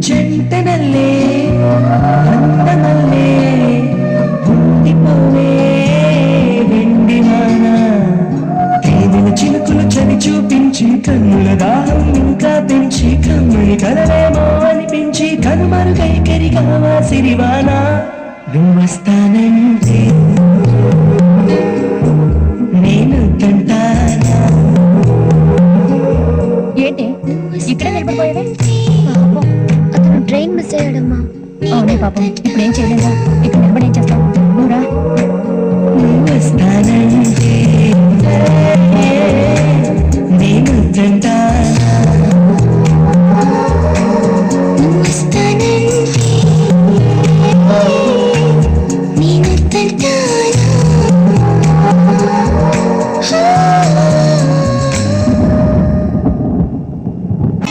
జంటనల్లే అందమల్లే ఉండిపోవే వెండివాన తేనెల చిలుకులు చని చూపించి కన్నుల దాహం ఇంకా పెంచి కమ్మని కలవేమో అనిపించి కనుమరుగై కరిగావా సిరివాన నువ్వస్తానంటే నేను తంటానా ఏంటి ఇక్కడ నిలబడిపోయావే? అతను ట్రైన్ మిస్ అయ్యాడమ్మా. అవునే పాపం, ఇప్పుడు ఏం చేయలేదా? ఇక్కడ నిలబడి ఏం చేస్తావు? నువ్వురా. నువ్వస్తానంటే